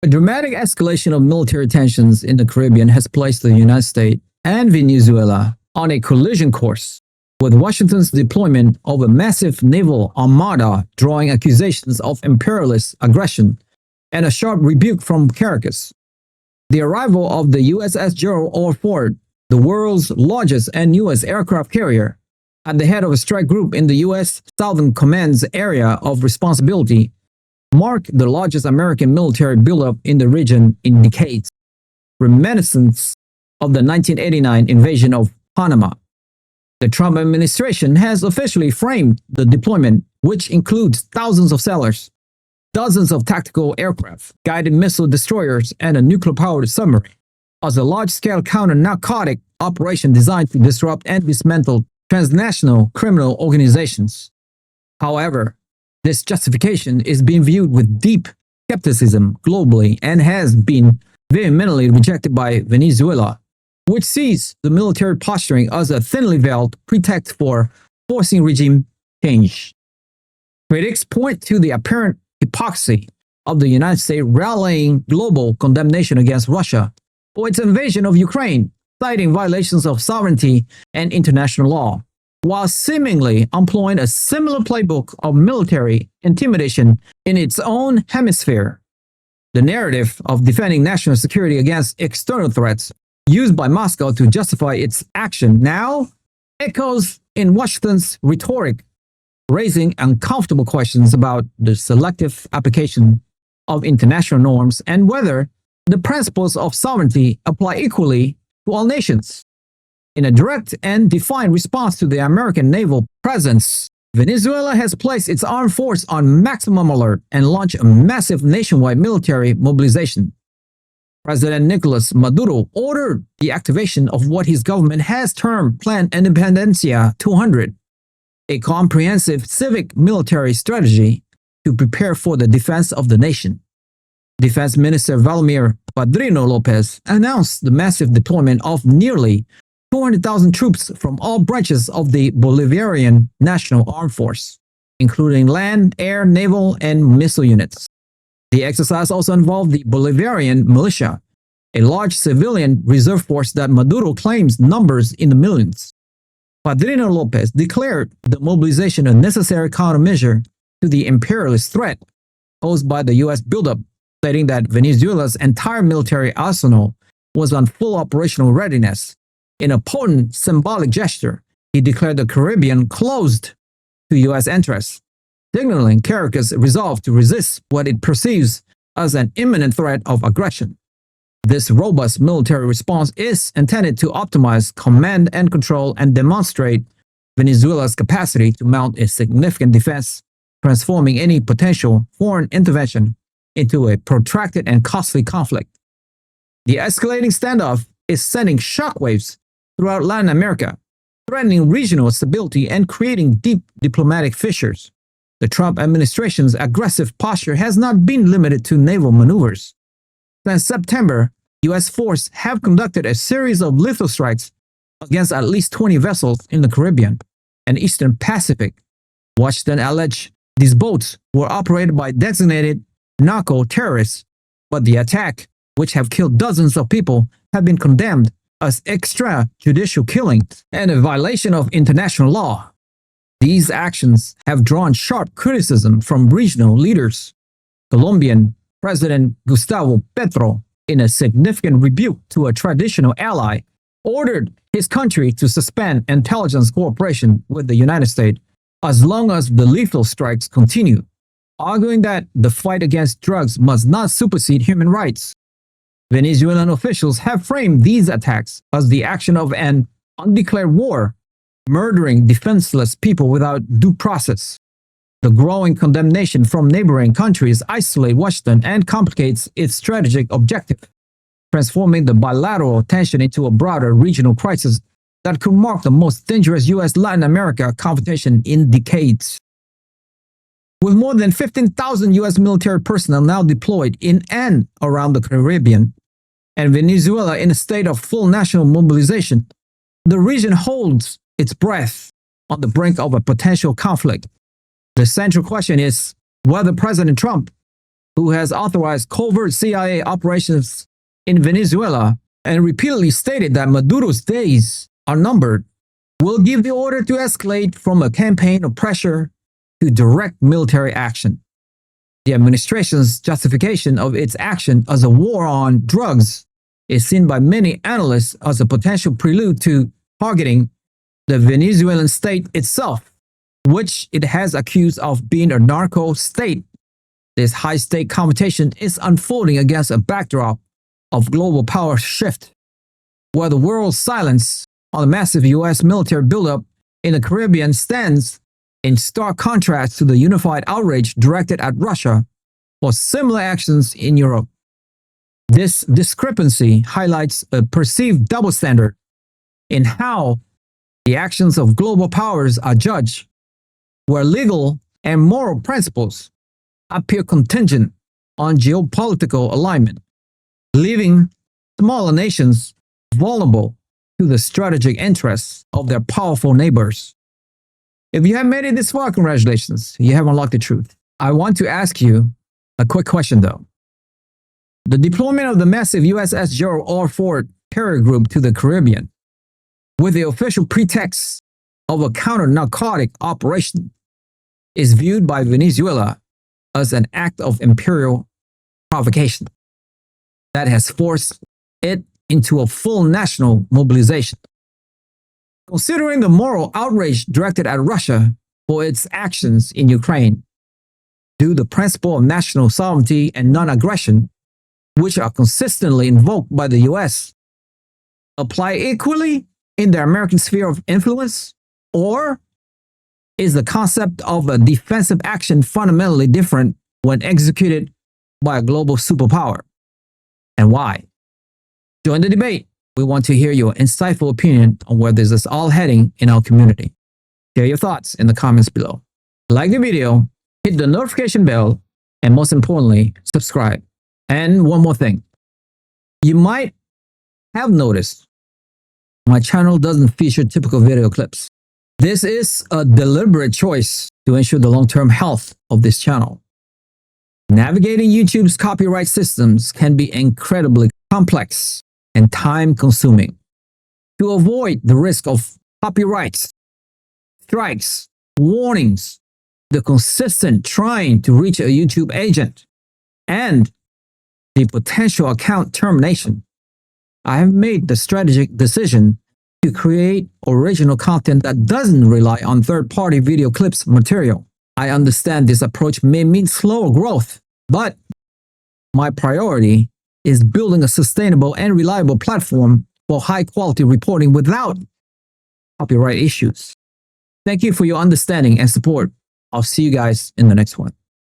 A dramatic escalation of military tensions in the Caribbean has placed the United States and Venezuela on a collision course, with Washington's deployment of a massive naval armada drawing accusations of imperialist aggression and a sharp rebuke from Caracas. The arrival of the USS Gerald R, the world's largest and newest aircraft carrier, at the head of a strike group in the U.S. Southern Command's area of responsibility, marked the largest American military buildup in the region in decades, reminiscent of the 1989 invasion of Panama. The Trump administration has officially framed the deployment, which includes thousands of sailors, dozens of tactical aircraft, guided missile destroyers, and a nuclear-powered submarine, as a large-scale counter-narcotic operation designed to disrupt and dismantle transnational criminal organizations. However, this justification is being viewed with deep skepticism globally and has been vehemently rejected by Venezuela, which sees the military posturing as a thinly veiled pretext for forcing regime change. Critics point to the apparent hypocrisy of the United States rallying global condemnation against Russia for its invasion of Ukraine, citing violations of sovereignty and international law, while seemingly employing a similar playbook of military intimidation in its own hemisphere. The narrative of defending national security against external threats used by Moscow to justify its action now echoes in Washington's rhetoric, raising uncomfortable questions about the selective application of international norms and whether the principles of sovereignty apply equally to all nations. In a direct and defined response to the American naval presence, Venezuela has placed its armed force on maximum alert and launched a massive nationwide military mobilization. President Nicolas Maduro ordered the activation of what his government has termed Plan Independencia 200, a comprehensive civic military strategy to prepare for the defense of the nation. Defense Minister Vladimir Padrino López announced the massive deployment of nearly 200,000 troops from all branches of the Bolivarian National Armed Force, including land, air, naval, and missile units. The exercise also involved the Bolivarian militia, a large civilian reserve force that Maduro claims numbers in the millions. Padrino López declared the mobilization a necessary countermeasure to the imperialist threat posed by the U.S. buildup, stating that Venezuela's entire military arsenal was on full operational readiness. In a potent symbolic gesture, he declared the Caribbean closed to U.S. interests, signaling Caracas' resolve to resist what it perceives as an imminent threat of aggression. This robust military response is intended to optimize command and control and demonstrate Venezuela's capacity to mount a significant defense, transforming any potential foreign intervention into a protracted and costly conflict. The escalating standoff is sending shockwaves throughout Latin America, threatening regional stability and creating deep diplomatic fissures. The Trump administration's aggressive posture has not been limited to naval maneuvers. Since September, U.S. forces have conducted a series of lethal strikes against at least 20 vessels in the Caribbean and Eastern Pacific. Washington alleged these boats were operated by designated narco-terrorists, but the attack, which have killed dozens of people, have been condemned as extrajudicial killings and a violation of international law. These actions have drawn sharp criticism from regional leaders. Colombian President Gustavo Petro, in a significant rebuke to a traditional ally, ordered his country to suspend intelligence cooperation with the United States as long as the lethal strikes continue, arguing that the fight against drugs must not supersede human rights. Venezuelan officials have framed these attacks as the action of an undeclared war, murdering defenseless people without due process. The growing condemnation from neighboring countries isolates Washington and complicates its strategic objective, transforming the bilateral tension into a broader regional crisis that could mark the most dangerous U.S.-Latin America confrontation in decades. With more than 15,000 U.S. military personnel now deployed in and around the Caribbean, and Venezuela in a state of full national mobilization, the region holds its breath on the brink of a potential conflict. The central question is whether President Trump who has authorized covert CIA operations in Venezuela and repeatedly stated that Maduro's days are numbered, will give the order to escalate from a campaign of pressure to direct military action. The administration's justification of its action as a war on drugs is seen by many analysts as a potential prelude to targeting the Venezuelan state itself, which it has accused of being a narco state. This high-stake competition is unfolding against a backdrop of global power shift, where the world's silence on the massive U.S. military buildup in the Caribbean stands in stark contrast to the unified outrage directed at Russia for similar actions in Europe. This discrepancy highlights a perceived double standard in how the actions of global powers are judged, where legal and moral principles appear contingent on geopolitical alignment, leaving smaller nations vulnerable to the strategic interests of their powerful neighbors. If you have made it this far, congratulations, you have unlocked the truth. I want to ask you a quick question though. The deployment of the massive USS Gerald R carrier group to the Caribbean, with the official pretext of a counter-narcotic operation, is viewed by Venezuela as an act of imperial provocation that has forced it into a full national mobilization. Considering the moral outrage directed at Russia for its actions in Ukraine, do the principle of national sovereignty and non-aggression, which are consistently invoked by the US, apply equally in the American sphere of influence? Or is the concept of a defensive action fundamentally different when executed by a global superpower? And why? Join the debate. We want to hear your insightful opinion on where this is all heading in our community. Share your thoughts in the comments below. Like the video, hit the notification bell, and most importantly, subscribe. And one more thing. You might have noticed my channel doesn't feature typical video clips. This is a deliberate choice to ensure the long-term health of this channel. Navigating YouTube's copyright systems can be incredibly complex and time-consuming. To avoid the risk of copyrights, strikes, warnings, the consistent trying to reach a YouTube agent, and the potential account termination, I have made the strategic decision to create original content that doesn't rely on third-party video clips material. I understand this approach may mean slower growth, but my priority is building a sustainable and reliable platform for high-quality reporting without copyright issues. Thank you for your understanding and support. I'll see you guys in the next one.